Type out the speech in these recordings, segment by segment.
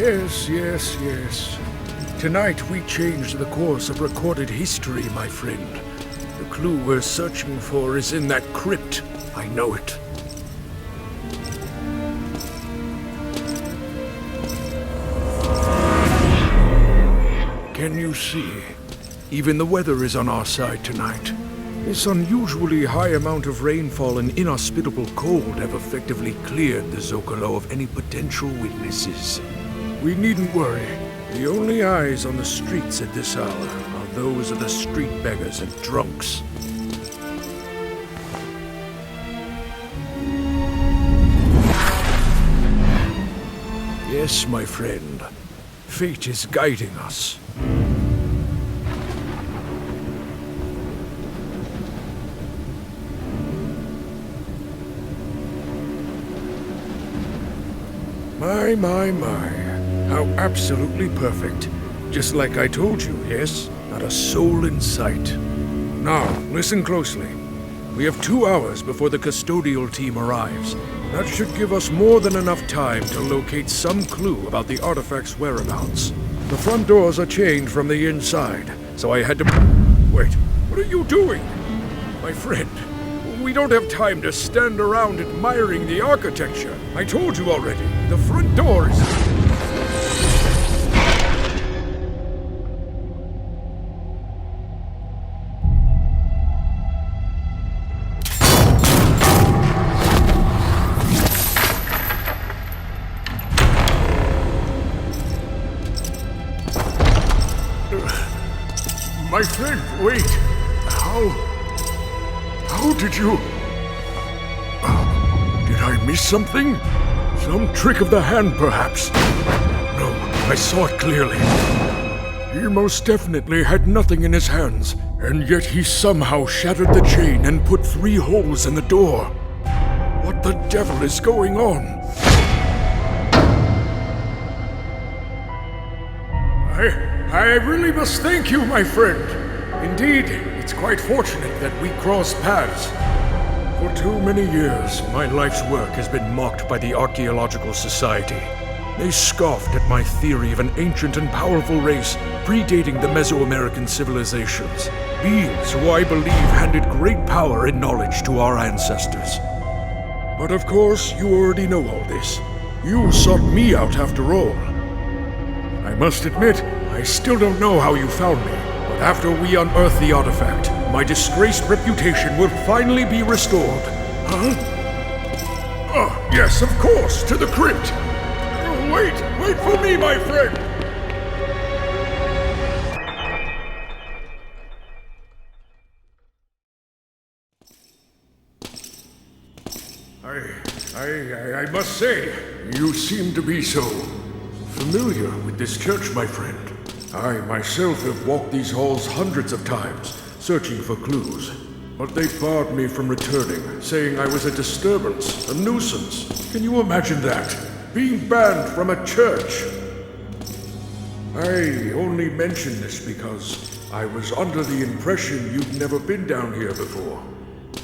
Yes. Tonight we changed the course of recorded history, my friend. The clue we're searching for is in that crypt. I know it. Can you see? Even the weather is on our side tonight. This unusually high amount of rainfall and inhospitable cold have effectively cleared the Zocalo of any potential witnesses. We needn't worry. The only eyes on the streets at this hour are those of the street beggars and drunks. Yes, my friend. Fate is guiding us. My. How absolutely perfect. Just like I told you, yes? Not a soul in sight. Now, listen closely. We have 2 hours before the custodial team arrives. That should give us more than enough time to locate some clue about the artifact's whereabouts. The front doors are chained from the inside, so I had to... Wait, what are you doing? My friend, we don't have time to stand around admiring the architecture. I told you already, the front door is... My friend, wait. How did you... Did I miss something? Some trick of the hand, perhaps? No, I saw it clearly. He most definitely had nothing in his hands, and yet he somehow shattered the chain and put 3 holes in the door. What the devil is going on? I really must thank you, my friend. Indeed, it's quite fortunate that we crossed paths. For too many years, my life's work has been mocked by the Archaeological Society. They scoffed at my theory of an ancient and powerful race predating the Mesoamerican civilizations. Beings who I believe handed great power and knowledge to our ancestors. But of course, you already know all this. You sought me out after all. I must admit, I still don't know how you found me, but after we unearth the artifact, my disgraced reputation will finally be restored. Huh? Oh, yes, of course, to the crypt. Wait for me, my friend. I must say, you seem to be so familiar with this church, my friend. I myself have walked these halls hundreds of times, searching for clues. But they barred me from returning, saying I was a disturbance, a nuisance. Can you imagine that? Being banned from a church? I only mention this because I was under the impression you'd never been down here before.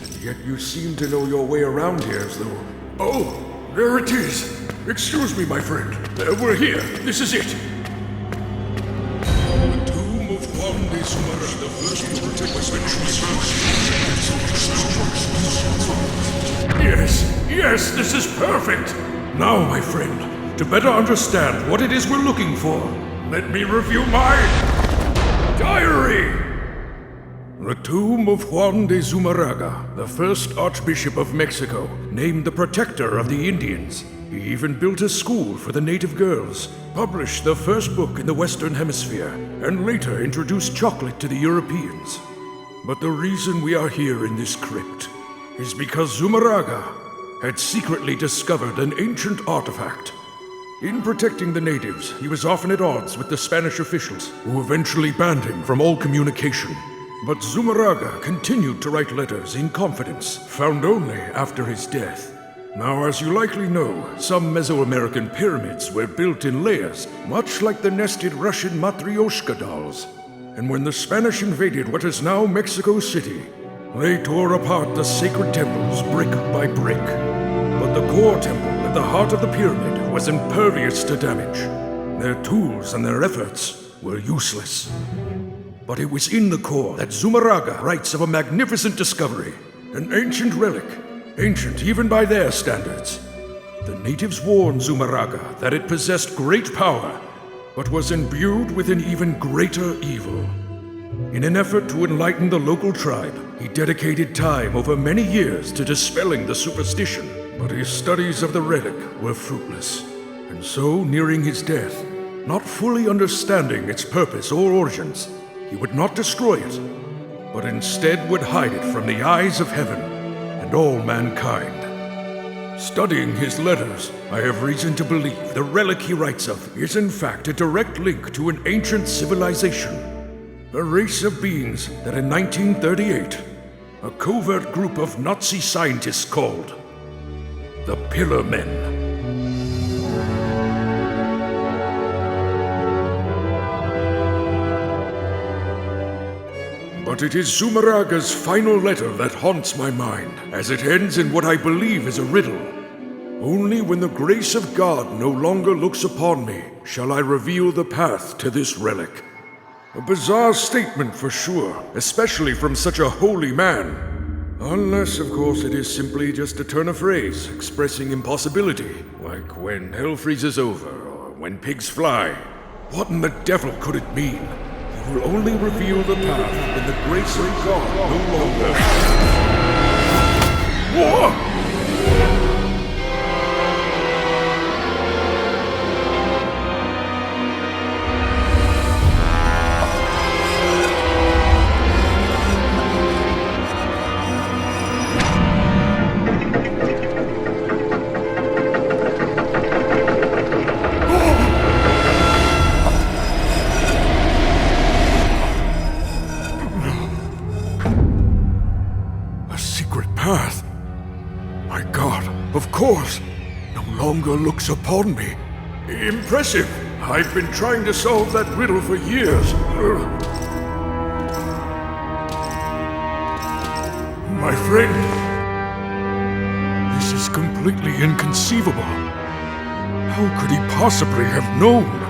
And yet you seem to know your way around here as though... Oh, there it is! Excuse me, my friend. We're here. This is it. The tomb of Juan de Zumara, the first to protect the Yes, this is perfect. Now, my friend, to better understand what it is we're looking for, let me review my diary. The tomb of Juan de Zumaraga, the first Archbishop of Mexico, named the Protector of the Indians. He even built a school for the native girls, published the first book in the Western Hemisphere, and later introduced chocolate to the Europeans. But the reason we are here in this crypt is because Zumaraga had secretly discovered an ancient artifact. In protecting the natives, he was often at odds with the Spanish officials, who eventually banned him from all communication. But Zumaraga continued to write letters in confidence, found only after his death. Now, as you likely know, some Mesoamerican pyramids were built in layers, much like the nested Russian Matryoshka dolls. And when the Spanish invaded what is now Mexico City, they tore apart the sacred temples brick by brick. But the core temple at the heart of the pyramid was impervious to damage. Their tools and their efforts were useless. But it was in the core that Zumarraga writes of a magnificent discovery, an ancient relic, ancient even by their standards. The natives warned Zumarraga that it possessed great power, but was imbued with an even greater evil. In an effort to enlighten the local tribe, he dedicated time over many years to dispelling the superstition, but his studies of the relic were fruitless. And so, nearing his death, not fully understanding its purpose or origins, he would not destroy it, but instead would hide it from the eyes of heaven and all mankind. Studying his letters, I have reason to believe the relic he writes of is in fact a direct link to an ancient civilization, a race of beings that in 1938, a covert group of Nazi scientists called the Pillar Men. But it is Zumarraga's final letter that haunts my mind, as it ends in what I believe is a riddle. Only when the grace of God no longer looks upon me shall I reveal the path to this relic. A bizarre statement for sure, especially from such a holy man. Unless, of course, it is simply just a turn of phrase expressing impossibility, like when hell freezes over or when pigs fly. What in the devil could it mean? He will only reveal the path when the grace of God no longer... Whoa! Path. My God, of course, no longer looks upon me. Impressive. I've been trying to solve that riddle for years. My friend, this is completely inconceivable. How could he possibly have known?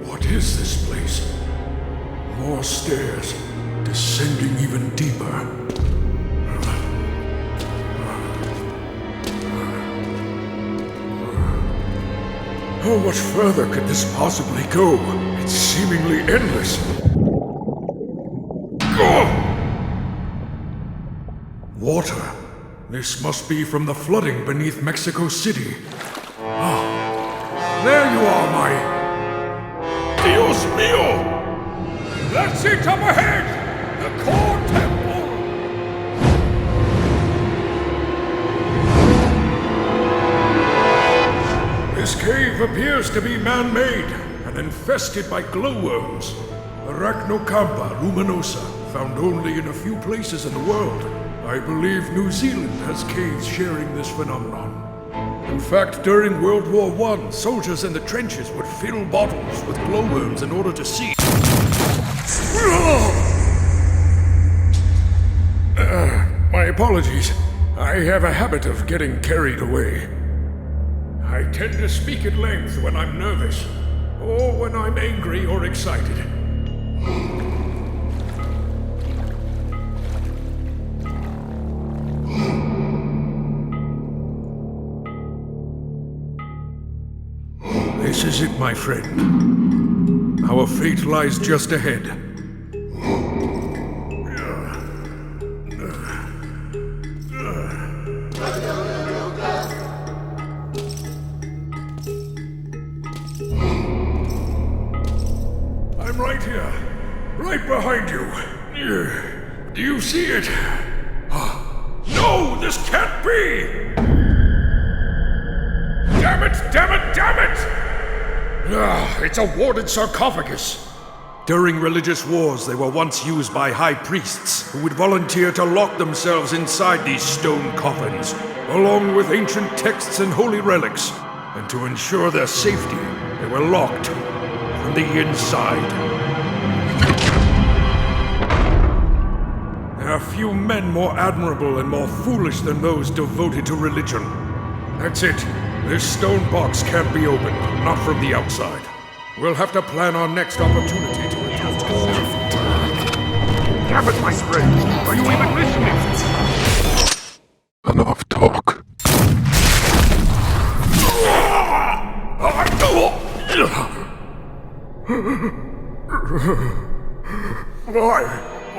What is this place? More stairs, descending even deeper. How much further could this possibly go? It's seemingly endless. Water. This must be from the flooding beneath Mexico City. There you are, my... Dios mío! That's it up ahead! The core temple! This cave appears to be man-made and infested by glowworms. Arachnocampa luminosa, found only in a few places in the world. I believe New Zealand has caves sharing this phenomenon. In fact, during World War I, soldiers in the trenches would fill bottles with glowworms in order to see. My apologies. I have a habit of getting carried away. I tend to speak at length when I'm nervous, or when I'm angry or excited. This is it, my friend. Our fate lies just ahead. I'm right here, right behind you. Do you see it? No, this can't be! Damn it, damn it, damn it! It's a warded sarcophagus. During religious wars, they were once used by high priests who would volunteer to lock themselves inside these stone coffins, along with ancient texts and holy relics. And to ensure their safety, they were locked from the inside. There are few men more admirable and more foolish than those devoted to religion. That's it. This stone box can't be opened, not from the outside. We'll have to plan our next opportunity to return to Damn it, my friend! Are you even listening? Enough talk.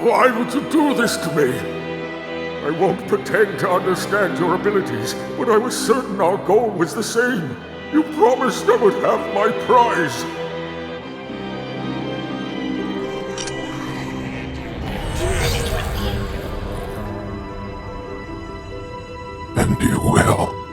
Why would you do this to me? I won't pretend to understand your abilities, but I was certain our goal was the same. You promised I would have my prize. And you will.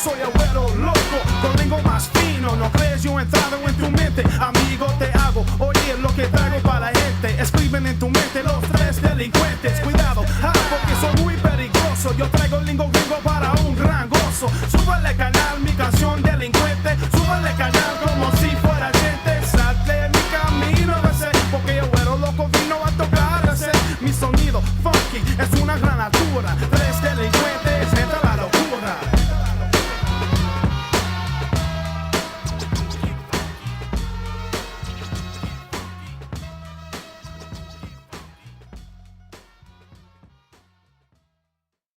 Soy el güero loco, con lengua más fino. No crees yo he entrado en tu mente, amigo te hago oír lo que traigo para la gente. Escriben en tu mente los tres delincuentes. Cuidado, porque soy muy peligroso. Yo traigo el lingo gringo para un gran gozo. Súbale canal, mi canción delincuente. Súbale canal como si fuera gente. Salte de mi camino, ese, porque el güero loco vino a tocar ese. Mi sonido funky es una gran altura. Tres delincuentes.